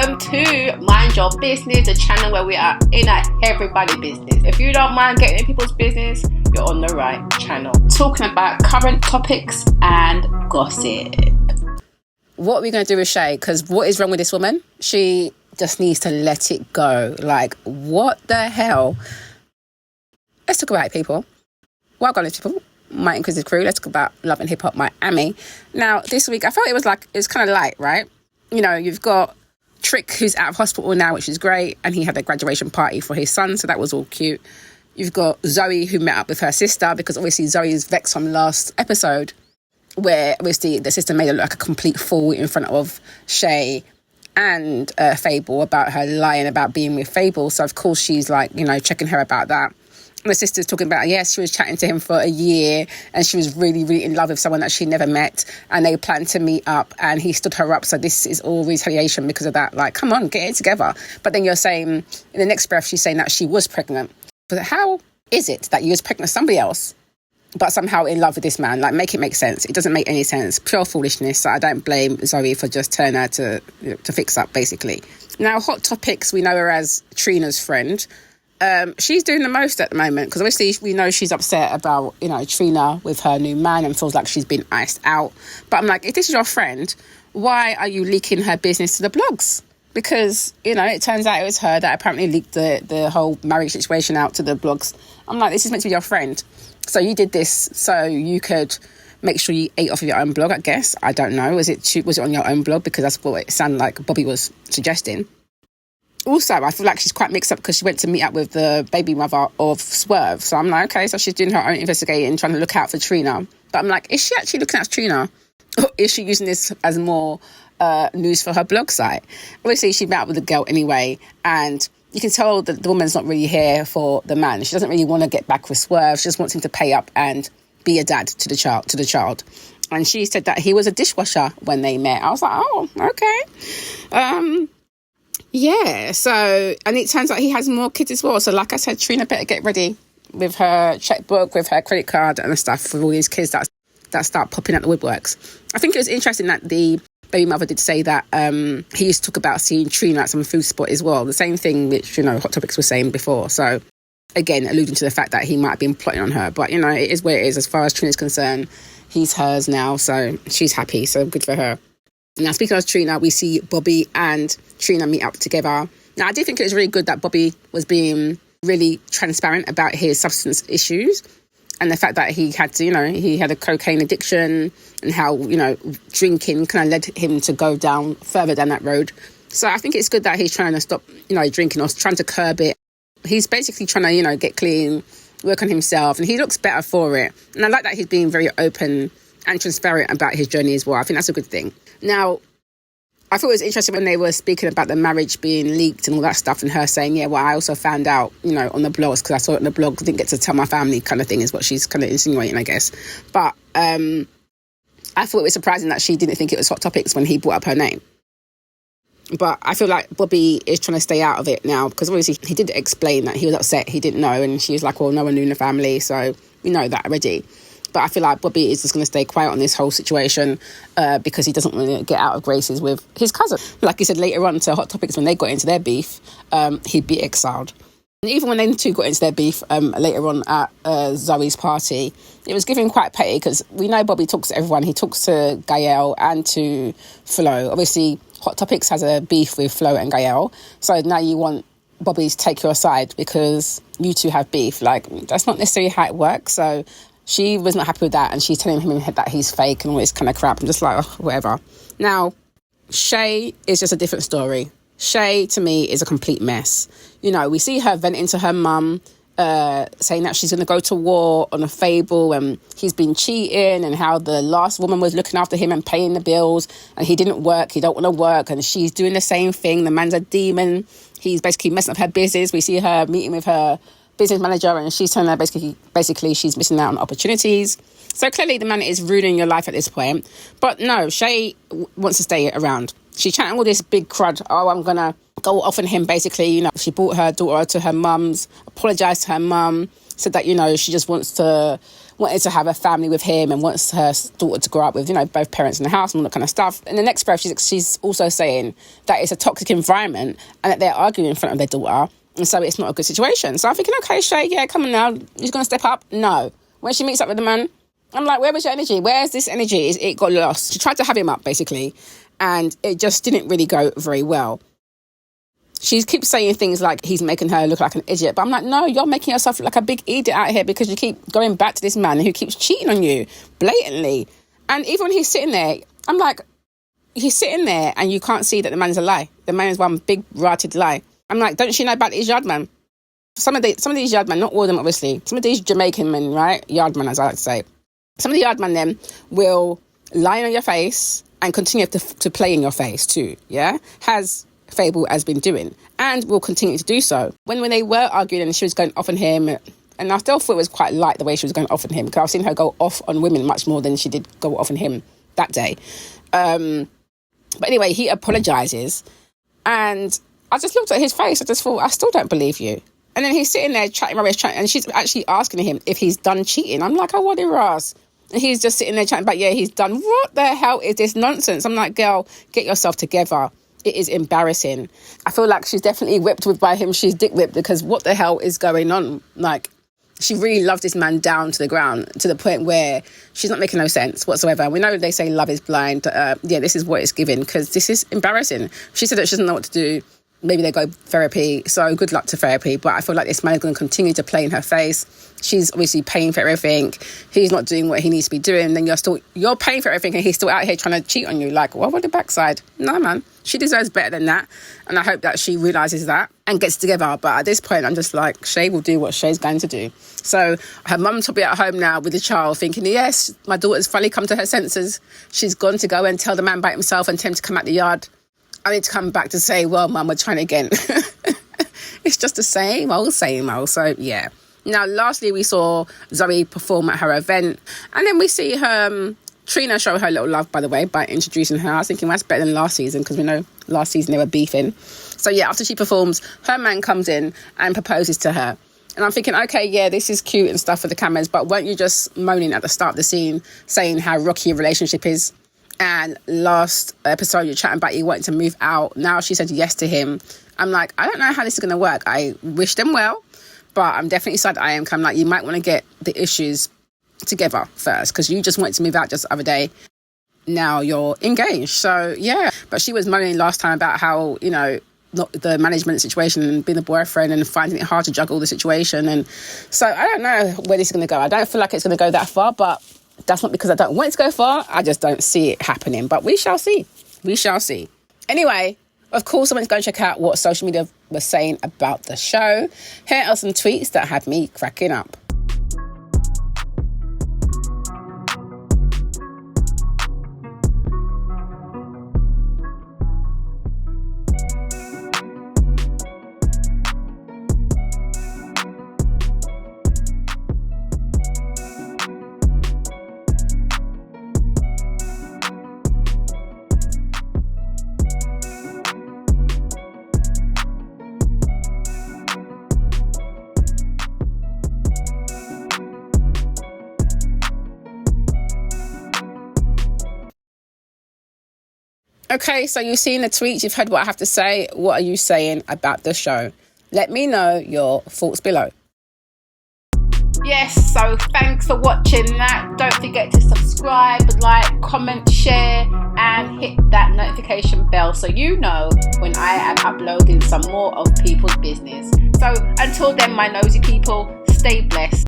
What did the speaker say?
welcome to Mind Your Business, the channel where we are in everybody's business. If you don't mind getting in people's business, you're on the right channel. Talking about current topics and gossip. What are we going to do with Shay? Because what is wrong with this woman? She just needs to let it go. Like, what the hell? Let's talk about it, people. Welcome, people. My Inquisitive crew. Let's talk about Love and Hip Hop Miami. Now, this week, I felt it was kind of light, right? You know, you've got Trick, who's out of hospital now, which is great, and he had a graduation party for his son, so that was all cute. You've got Zoe, who met up with her sister, because obviously Zoe is vexed from last episode, where obviously the sister made her look like a complete fool in front of Shay and Fable about her lying about being with Fable. So, of course, she's like, you know, checking her about that. My sister's talking about, yes, she was chatting to him for a year and she was really, really in love with someone that she never met, and they planned to meet up and he stood her up. So this is all retaliation because of that. Like, come on, get it together. But then you're saying, in the next breath, she's saying that she was pregnant. But how is it that you was pregnant with somebody else, but somehow in love with this man? Like, make it make sense. It doesn't make any sense. Pure foolishness. So I don't blame Zoe for just turning her to fix up, basically. Now, Hot Topics, we know her as Trina's friend. She's doing the most at the moment, because obviously we know she's upset about, you know, Trina with her new man and feels like she's been iced out. But I'm like, if this is your friend, why are you leaking her business to the blogs? Because, you know, it turns out it was her that apparently leaked the whole marriage situation out to the blogs. I'm like, this is meant to be your friend. So you did this so you could make sure you ate off of your own blog, I guess. I don't know. Was it on your own blog? Because that's what it sounded like Bobby was suggesting. Also, I feel like she's quite mixed up because she went to meet up with the baby mother of Swerve. So I'm like, okay, so she's doing her own investigating, trying to look out for Trina. But I'm like, is she actually looking at Trina? Or is she using this as more news for her blog site? Obviously, she met up with the girl anyway, and you can tell that the woman's not really here for the man. She doesn't really want to get back with Swerve. She just wants him to pay up and be a dad to the child. And she said that he was a dishwasher when they met. I was like, oh, okay. Yeah, so, and it turns out he has more kids as well. So like I said, Trina better get ready with her checkbook, with her credit card and stuff for all these kids that start popping out the woodworks. I think it was interesting that the baby mother did say that he used to talk about seeing Trina at some food spot as well. The same thing which, you know, Hot Topics was saying before. So again, alluding to the fact that he might have been plotting on her. But, you know, it is where it is. As far as Trina's concerned, he's hers now. So she's happy. So good for her. Now, speaking of Trina, we see Bobby and Trina meet up together. Now, I do think it was really good that Bobby was being really transparent about his substance issues and the fact that he had to, you know, he had a cocaine addiction and how, you know, drinking kind of led him to go further down that road. So I think it's good that he's trying to stop, you know, drinking or trying to curb it. He's basically trying to, you know, get clean, work on himself, and he looks better for it. And I like that he's being very open and transparent about his journey as well. I think that's a good thing. Now, I thought it was interesting when they were speaking about the marriage being leaked and all that stuff, and her saying, yeah, well, I also found out, you know, on the blogs, because I saw it on the blogs, didn't get to tell my family kind of thing is what she's kind of insinuating, I guess. But I thought it was surprising that she didn't think it was Hot Topics when he brought up her name. But I feel like Bobby is trying to stay out of it now, because obviously he did explain that he was upset, he didn't know, and she was like, well, no one knew in the family, so we know that already. But I feel like Bobby is just going to stay quiet on this whole situation because he doesn't want to get out of graces with his cousin. Like he said later on to Hot Topics, when they got into their beef, he'd be exiled. And even when they two got into their beef later on at Zoe's party, it was giving quite petty, because we know Bobby talks to everyone. He talks to Gael and to Flo. Obviously, Hot Topics has a beef with Flo and Gael. So now you want Bobby to take your side because you two have beef. Like, that's not necessarily how it works. So she was not happy with that, and she's telling him that he's fake and all this kind of crap. I'm just like, oh, whatever. Now, Shay is just a different story. Shay, to me, is a complete mess. You know, we see her venting to her mum, saying that she's going to go to war on a Fable, and he's been cheating, and how the last woman was looking after him and paying the bills, and he didn't work, he don't want to work, and she's doing the same thing. The man's a demon. He's basically messing up her business. We see her meeting with her business manager, and she's telling her basically she's missing out on opportunities. So clearly the man is ruining your life at this point. But no, Shay wants to stay around. She's chatting all this big crud. Oh, I'm going to go off on him, basically. You know, she brought her daughter to her mum's, apologised to her mum, said that, you know, she just wants to wanted to have a family with him and wants her daughter to grow up with, you know, both parents in the house and all that kind of stuff. In the next breath, she's also saying that it's a toxic environment and that they're arguing in front of their daughter, and so it's not a good situation. So I'm thinking, okay, Shay, yeah, come on now, you're going to step up? No. When she meets up with the man, I'm like, where was your energy? Where's this energy? It got lost. She tried to have him up, basically, and it just didn't really go very well. She keeps saying things like he's making her look like an idiot. But I'm like, no, you're making yourself look like a big idiot out here because you keep going back to this man who keeps cheating on you blatantly. And even when he's sitting there, I'm like, he's sitting there and you can't see that the man's a lie. The man is one big rotted lie. I'm like, don't she know about these yard men? Some of these yard men, not all of them, obviously. Some of these Jamaican men, right? Yard men, as I like to say. Some of the yard men then will lie on your face and continue to play in your face too, yeah? Fable has been doing and will continue to do so. When they were arguing and she was going off on him, and I still thought it was quite light the way she was going off on him, because I've seen her go off on women much more than she did go off on him that day. But anyway, he apologises, and I just looked at his face. I just thought, I still don't believe you. And then he's sitting there chatting rubbish, and she's actually asking him if he's done cheating. I'm like, oh, what a ass. And he's just sitting there chatting about, yeah, he's done. What the hell is this nonsense? I'm like, girl, get yourself together. It is embarrassing. I feel like she's definitely whipped with by him. She's dick whipped, because what the hell is going on? Like, she really loves this man down to the ground, to the point where she's not making no sense whatsoever. We know they say love is blind. Yeah, this is what it's given, because this is embarrassing. She said that she doesn't know what to do. Maybe they go therapy, so good luck to therapy. But I feel like this man is going to continue to play in her face. She's obviously paying for everything. He's not doing what he needs to be doing. Then you're paying for everything, and he's still out here trying to cheat on you. Like, what about the backside? No, man. She deserves better than that. And I hope that she realises that and gets together. But at this point, I'm just like, Shay will do what Shay's going to do. So her mum's probably at home now with the child thinking, yes, my daughter's finally come to her senses. She's gone to go and tell the man about himself and tell him to come out the yard. I need to come back to say, well, Mum, we're trying again. It's just the same old. So, yeah. Now, lastly, we saw Zoe perform at her event. And then we see her, Trina show her little love, by the way, by introducing her. I was thinking, well, that's better than last season, because we know last season they were beefing. So, yeah, after she performs, her man comes in and proposes to her. And I'm thinking, okay, yeah, this is cute and stuff for the cameras, but weren't you just moaning at the start of the scene, saying how rocky your relationship is? And last episode, you're chatting about you wanting to move out. Now she said yes to him. I'm like, I don't know how this is going to work. I wish them well, but I'm definitely sad I am. I'm like, you might want to get the issues together first, because you just wanted to move out just the other day. Now you're engaged. So, yeah. But she was moaning last time about how, you know, not the management situation and being a boyfriend and finding it hard to juggle the situation. And so I don't know where this is going to go. I don't feel like it's going to go that far, but that's not because I don't want it to go far. I just don't see it happening. But we shall see. Anyway, of course, I'm going to go check out what social media was saying about the show. Here are some tweets that had me cracking up. Okay, so you've seen the tweets, you've heard what I have to say. What are you saying about the show? Let me know your thoughts below. Yes, so thanks for watching that. Don't forget to subscribe, like, comment, share, and hit that notification bell so you know when I am uploading some more of people's business. So until then, my nosy people, stay blessed.